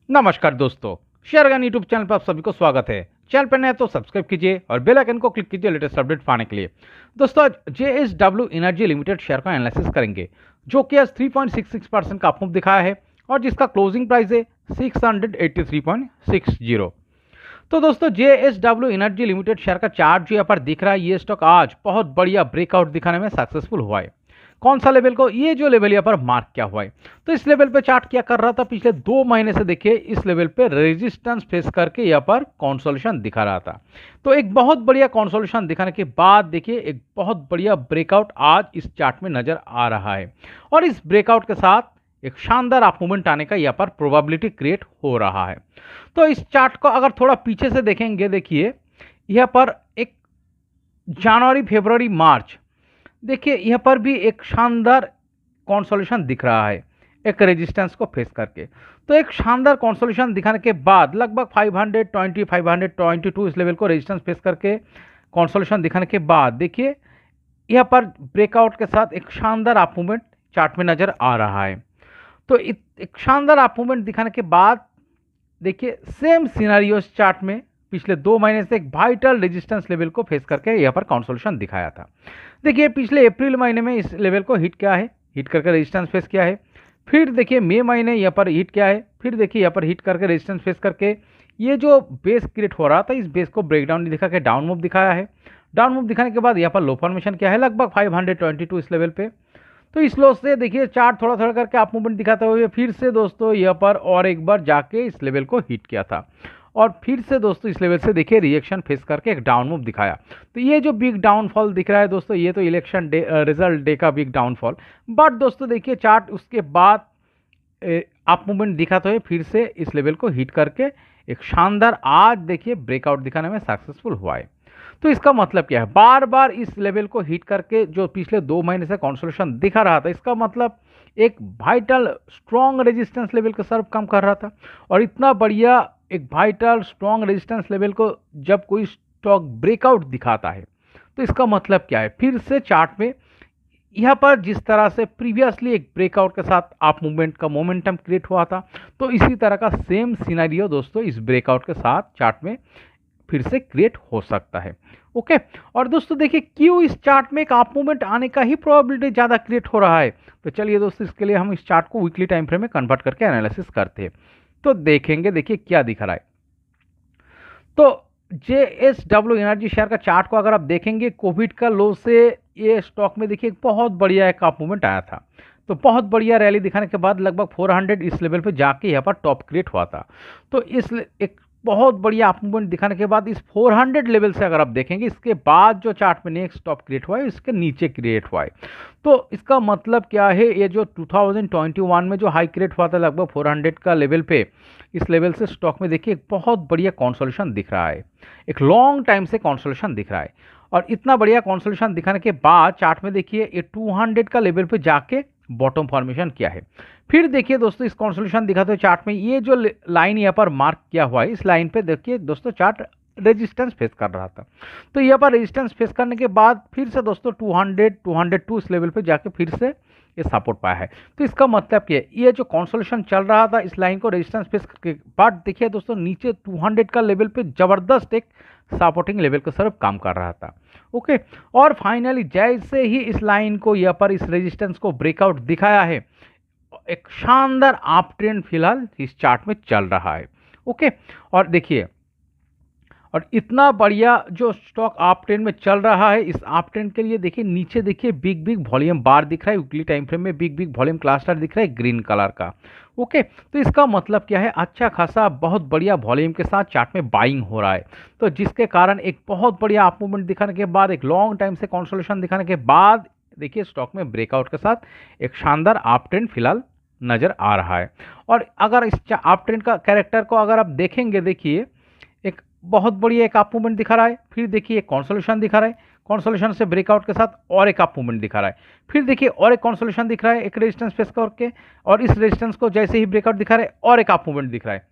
नमस्कार दोस्तों, शेयरगन YouTube channel पर आप सभी को स्वागत है। चैनल पर नए तो सब्सक्राइब कीजिए और बेल आइकन को क्लिक कीजिए लेटेस्ट अपडेट पाने के लिए। दोस्तों, आज JSW एनर्जी लिमिटेड शेयर का एनालिसिस करेंगे, जो कि आज 3.66% का अपमूव दिखाया है और जिसका क्लोजिंग प्राइस है 683.60। तो दोस्तों, JSW एनर्जी लिमिटेड शेयर का चार्ट जो यहाँ पर दिख रहा है, ये स्टॉक आज बहुत बढ़िया ब्रेकआउट दिखाने में सक्सेसफुल हुआ है। कौन सा लेवल को, ये जो लेवल यहाँ पर मार्क किया हुआ है, तो इस लेवल पे चार्ट क्या कर रहा था पिछले 2 महीने से, देखिए इस लेवल पे रेजिस्टेंस फेस करके यहाँ पर कंसोलिडेशन दिखा रहा था। तो एक बहुत बढ़िया कंसोलिडेशन दिखाने के बाद देखिए एक बहुत बढ़िया ब्रेकआउट आज इस चार्ट में नजर आ रहा है और इस ब्रेकआउट के साथ एक शानदार अप मूवमेंट आने का यहाँ पर प्रोबेबिलिटी क्रिएट हो रहा है। तो इस चार्ट को अगर थोड़ा पीछे से देखेंगे, देखिए यहाँ पर एक जनवरी, फरवरी, मार्च, देखिए यहाँ पर भी एक शानदार कंसोलिडेशन दिख रहा है एक रेजिस्टेंस को फेस करके। तो एक शानदार कंसोलिडेशन दिखाने के बाद लगभग 520 522 इस लेवल को रेजिस्टेंस फेस करके कंसोलिडेशन दिखाने के बाद देखिए यहाँ पर ब्रेकआउट के साथ एक शानदार अप मूवमेंट चार्ट में नजर आ रहा है। तो एक शानदार अप मूवमेंट दिखाने के बाद देखिए सेम सिनेरियो चार्ट में पिछले 2 महीने से एक वाइटल रेजिस्टेंस लेवल को फेस करके यहाँ पर कंसोलिडेशन दिखाया था। देखिए पिछले अप्रैल महीने में इस लेवल को हिट किया है, हिट करके रेजिस्टेंस फेस किया है। फिर देखिए मई महीने यहाँ पर हिट किया है, फिर देखिए यहाँ पर हिट करके रेजिस्टेंस फेस करके ये जो बेस क्रिएट हो रहा था, इस बेस को ब्रेकडाउन दिखा के डाउन मूव दिखाया है। डाउन मूव दिखाने के बाद यहाँ पर लो फॉर्मेशन किया है लगभग 522 इस लेवल पे। तो इस लो से देखिए चार्ट थोड़ा थोड़ा करके अप मूवमेंट दिखाते हुए फिर से दोस्तों यहाँ पर और एक बार जाके इस लेवल को हिट किया था और फिर से दोस्तों इस लेवल से देखिए रिएक्शन फेस करके एक डाउन मूव दिखाया। तो ये जो बिग डाउनफॉल दिख रहा है दोस्तों, ये तो इलेक्शन डे रिजल्ट डे का बिग डाउनफॉल। बट दोस्तों देखिए चार्ट उसके बाद अप मूवमेंट दिखाते हुए फिर से इस लेवल को हिट करके एक शानदार आज देखिए ब्रेकआउट दिखाने में सक्सेसफुल हुआ है। तो इसका मतलब क्या है, बार बार इस लेवल को हिट करके जो पिछले 2 महीने से कंसोलिडेशन दिखा रहा था, इसका मतलब एक वाइटल स्ट्रॉन्ग रेजिस्टेंस लेवल के सर्व काम कर रहा था। और इतना बढ़िया एक वाइटल स्ट्रॉन्ग रेजिस्टेंस लेवल को जब कोई स्टॉक ब्रेकआउट दिखाता है, तो इसका मतलब क्या है, फिर से चार्ट में यहाँ पर जिस तरह से प्रीवियसली एक ब्रेकआउट के साथ आप मूवमेंट का मोमेंटम क्रिएट हुआ था, तो इसी तरह का सेम सिनेरियो दोस्तों इस ब्रेकआउट के साथ चार्ट में फिर से क्रिएट हो सकता है। ओके, और दोस्तों देखिए क्यों इस चार्ट में एक अप मूवमेंट आने का ही प्रोबेबिलिटी ज़्यादा क्रिएट हो रहा है। तो चलिए दोस्तों, इसके लिए हम इस चार्ट को वीकली टाइम फ्रेम में कन्वर्ट करके एनालिसिस करते हैं। तो देखेंगे देखिए क्या दिख रहा है। तो JSW एनर्जी शेयर का चार्ट को अगर आप देखेंगे, कोविड का लो से ये स्टॉक में देखिए बहुत बढ़िया एक अप मूवमेंट आया था। तो बहुत बढ़िया रैली दिखाने के बाद लगभग 400 इस लेवल पे जाके यहाँ पर टॉप क्रिएट हुआ था। तो इस एक बहुत बढ़िया अप मूवमेंट दिखाने के बाद इस 400 लेवल से अगर आप देखेंगे, इसके बाद जो चार्ट में नेक्स्ट टॉप क्रिएट हुआ है इसके नीचे क्रिएट हुआ है। तो इसका मतलब क्या है, ये जो 2021 में जो हाई क्रिएट हुआ था लगभग 400 का लेवल पे, इस लेवल से स्टॉक में देखिए एक बहुत बढ़िया कंसोलिडेशन दिख रहा है, एक लॉन्ग टाइम से कंसोलिडेशन दिख रहा है। और इतना बढ़िया कंसोलिडेशन दिखाने के बाद चार्ट में देखिए ये 200 का लेवल पे जाके बॉटम फॉर्मेशन किया है। फिर देखिए दोस्तों इस कंसोलिडेशन दिखाते हुए चार्ट में ये जो लाइन यहाँ पर मार्क किया हुआ है, इस लाइन पे देखिए दोस्तों चार्ट रेजिस्टेंस फेस कर रहा था। तो यहाँ पर रेजिस्टेंस फेस करने के बाद फिर से दोस्तों 202 इस लेवल पे जाके फिर से ये सपोर्ट पाया है। तो इसका मतलब क्या है, ये जो कंसोलिडेशन चल रहा था इस लाइन को रेजिस्टेंस फेस करके बाद देखिए दोस्तों नीचे 200 का लेवल पे जबरदस्त एक सपोर्टिंग लेवल का सर्व काम कर रहा था। ओके, और फाइनली जैसे ही इस लाइन को यहाँ पर इस रेजिस्टेंस को ब्रेकआउट दिखाया है, एक शानदार अप ट्रेंड फिलहाल इस चार्ट में चल रहा है। ओके, और देखिए और इतना बढ़िया जो स्टॉक अप ट्रेंड में चल रहा है, इस अप ट्रेंड के लिए देखिए नीचे देखिए बिग बिग वॉल्यूम बार दिख रहा है, वीकली टाइम फ्रेम में बिग बिग वॉल्यूम क्लस्टर दिख रहा है ग्रीन कलर का। ओके, तो इसका मतलब क्या है, अच्छा खासा बहुत बढ़िया वॉल्यूम के साथ चार्ट में बाइंग हो रहा है। तो जिसके कारण एक बहुत बढ़िया अप मूवमेंट दिखाने के बाद, एक लॉन्ग टाइम से कंसोलिडेशन दिखाने के बाद देखिए स्टॉक में ब्रेकआउट के साथ एक शानदार अप ट्रेंड फिलहाल नजर आ रहा है। और अगर इस अप ट्रेंड का कैरेक्टर को अगर आप देखेंगे, देखिए एक बहुत बढ़िया एक अप मूवमेंट दिखा रहा है, फिर देखिए एक कंसोलिडेशन दिखा रहा है, कंसोलिडेशन से ब्रेकआउट के साथ और एक अप मूवमेंट दिखा रहा है, फिर देखिए और एक कंसोलिडेशन दिख रहा है एक रेजिस्टेंस फेस करके, और इस रेजिस्टेंस को जैसे ही ब्रेकआउट दिखा रहा है और एक अप मूवमेंट दिख रहा है।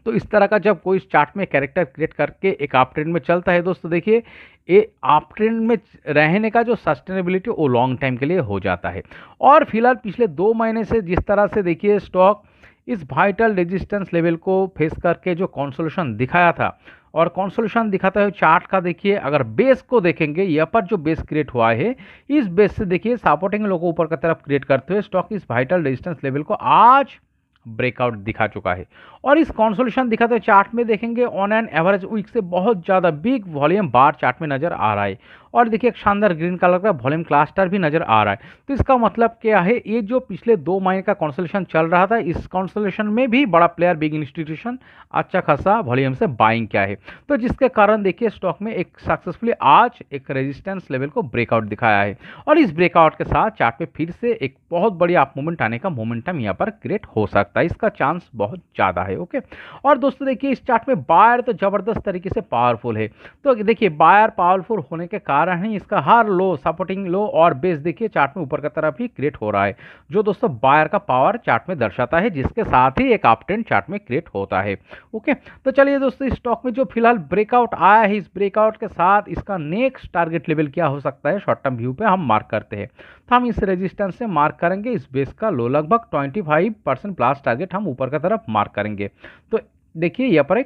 तो इस तरह का जब कोई चार्ट में कैरेक्टर क्रिएट करके एक अप ट्रेंड में चलता है दोस्तों, देखिए ये अप ट्रेंड में रहने का जो सस्टेनेबिलिटी वो लॉन्ग टाइम के लिए हो जाता है। और फिलहाल पिछले 2 महीने से जिस तरह से देखिए स्टॉक इस वाइटल रेजिस्टेंस लेवल को फेस करके जो कंसोलिडेशन दिखाया था, और कंसोलिडेशन दिखाता है चार्ट का। देखिए अगर बेस को देखेंगे, यहाँ पर जो बेस क्रिएट हुआ है, इस बेस से देखिए सपोर्टिंग लो को ऊपर की तरफ क्रिएट करते हुए स्टॉक इस वाइटल रेजिस्टेंस लेवल को आज ब्रेकआउट दिखा चुका है। और इस कंसोलिडेशन दिखाते हुए चार्ट में देखेंगे ऑन एन एवरेज वीक से बहुत ज़्यादा बिग वॉल्यूम बार चार्ट में नजर आ रहा है, और देखिए एक शानदार ग्रीन कलर का वॉल्यूम क्लस्टर भी नजर आ रहा है। तो इसका मतलब क्या है, ये जो पिछले 2 महीने का कंसोलिडेशन चल रहा था, इस कंसोलिडेशन में भी बड़ा प्लेयर बिग इंस्टीट्यूशन अच्छा खासा वॉल्यूम से बाइंग किया है, तो जिसके कारण देखिए स्टॉक में एक सक्सेसफुली आज एक रेजिस्टेंस लेवल को ब्रेकआउट दिखाया है। और इस ब्रेकआउट के साथ चार्ट पे फिर से एक बहुत बड़ी अप मूवमेंट आने का मोमेंटम यहाँ पर क्रिएट हो सकता है, इसका चांस बहुत ज़्यादा है। ओके, और दोस्तों देखिए इस चार्ट में बायर तो जबरदस्त तरीके से पावरफुल है। तो देखिए बायर पावरफुल होने के कारण ही इसका हर लो, सपोर्टिंग लो और बेस देखिए चार्ट में ऊपर की तरफ ही क्रिएट हो रहा है, जो दोस्तों बायर का पावर चार्ट में दर्शाता है, जिसके साथ ही एक अप ट्रेंड चार्ट में क्रिएट होता है। ओके, तो चलिए दोस्तों इस स्टॉक में जो फिलहाल ब्रेकआउट आया है, इस ब्रेकआउट के साथ इसका नेक्स्ट टारगेट लेवल क्या हो सकता है शॉर्ट टर्म व्यू पे हम मार्क करते हैं। तो हम इस रेजिस्टेंस से मार्क करेंगे इस बेस का लो, लगभग 25% प्लस टारगेट हम ऊपर की तरफ मार्क करेंगे। तो देखिए यहाँ पर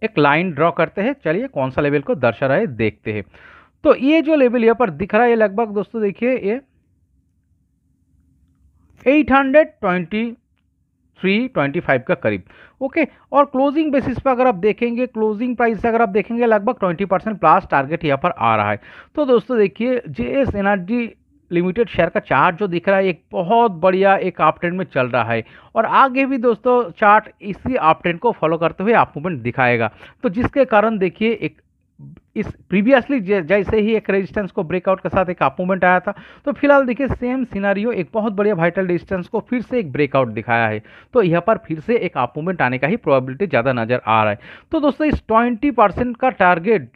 एक लाइन ड्रॉ करते हैं, चलिए कौन सा लेवल को दर्शा रहा है देखते हैं। तो ये जो लेवल यहाँ पर दिख रहा है, ये लगभग दोस्तों देखिए ये 823-25 का करीब। ओके, और क्लोजिंग बेसिस पर अगर आप देखेंगे, क्लोजिंग प्राइस से अगर आप देखेंगे लगभग 20% प्लस टारगेट यहाँ पर आ रहा है। तो दोस्तों देखिए जेएस एनर्जी लिमिटेड शेयर का चार्ट जो दिख रहा है एक बहुत बढ़िया एक अप ट्रेंड में चल रहा है, और आगे भी दोस्तों चार्ट इसी अप ट्रेंड को फॉलो करते हुए अप मूवमेंट दिखाएगा। तो जिसके कारण देखिए एक इस प्रीवियसली जैसे ही एक रेजिस्टेंस को ब्रेकआउट के साथ एक अप मूवमेंट आया था, तो फिलहाल देखिए सेम सिनारियो एक बहुत बढ़िया वाइटल रेजिस्टेंस को फिर से एक ब्रेकआउट दिखाया है। तो यहाँ पर फिर से एक अप मूवमेंट आने का ही प्रोबेबिलिटी ज़्यादा नजर आ रहा है। तो दोस्तों इस 20% का टारगेट,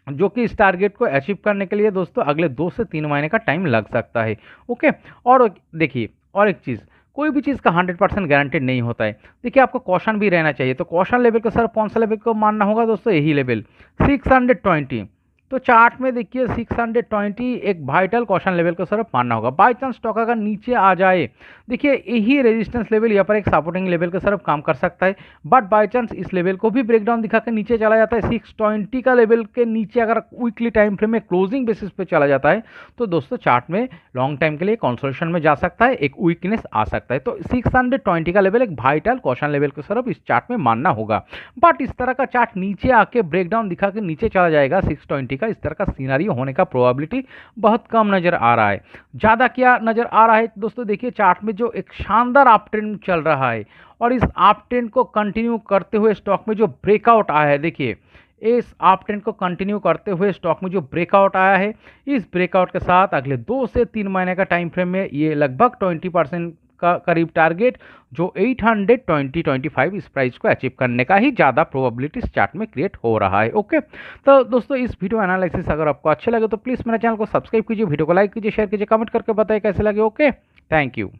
जो कि इस टारगेट को अचीव करने के लिए दोस्तों अगले 2 से 3 महीने का टाइम लग सकता है। ओके, और देखिए और एक चीज़, कोई भी चीज़ का 100% गारंटेड नहीं होता है। देखिए आपको कॉशन भी रहना चाहिए। तो कॉशन लेवल को सर कौन सा लेवल को मानना होगा दोस्तों, यही लेवल 620। तो चार्ट में देखिए 620 एक वाइटल कॉशन लेवल को सर मानना होगा। बाई चांस स्टॉक अगर नीचे आ जाए, देखिए यही रेजिस्टेंस लेवल यहाँ पर एक सपोर्टिंग लेवल के तरफ काम कर सकता है, बट बाई चांस इस लेवल को भी ब्रेकडाउन दिखा के नीचे चला जाता है 620 का लेवल के नीचे, अगर वीकली टाइम फ्रेम में क्लोजिंग बेसिस पे चला जाता है, तो दोस्तों चार्ट में लॉन्ग टाइम के लिए कंसोलिडेशन में जा सकता है, एक वीकनेस आ सकता है। तो 620 का लेवल एक वाइटल कॉशन लेवल के तरफ इस चार्ट में मानना होगा। बट इस तरह का चार्ट नीचे आके ब्रेकडाउन दिखा के नीचे चला जाएगा 620 का, इस तरह का सीनारियो होने का प्रोबेबिलिटी बहुत कम नजर आ रहा है। ज़्यादा क्या नजर आ रहा है दोस्तों, देखिए चार्ट में जो एक शानदार अप ट्रेंड चल रहा है, और इस अप ट्रेंड को कंटिन्यू करते हुए स्टॉक में जो ब्रेकआउट आया है, देखिए इस अप ट्रेंड को कंटिन्यू करते हुए स्टॉक में जो ब्रेकआउट आया है, इस ब्रेकआउट के साथ अगले 2 से 3 महीने का टाइम फ्रेम में ये लगभग 20% का करीब टारगेट जो 820-25 इस प्राइस को अचीव करने का ही ज़्यादा प्रोबेबिलिटी इस चार्ट में क्रिएट हो रहा है। ओके, तो दोस्तों इस वीडियो एनालिसिस अगर आपको अच्छे लगे तो प्लीज़ मेरे चैनल को सब्सक्राइब कीजिए, वीडियो को लाइक कीजिए, शेयर कीजिए, कमेंट करके बताइए कैसे लगे। Okay, thank you.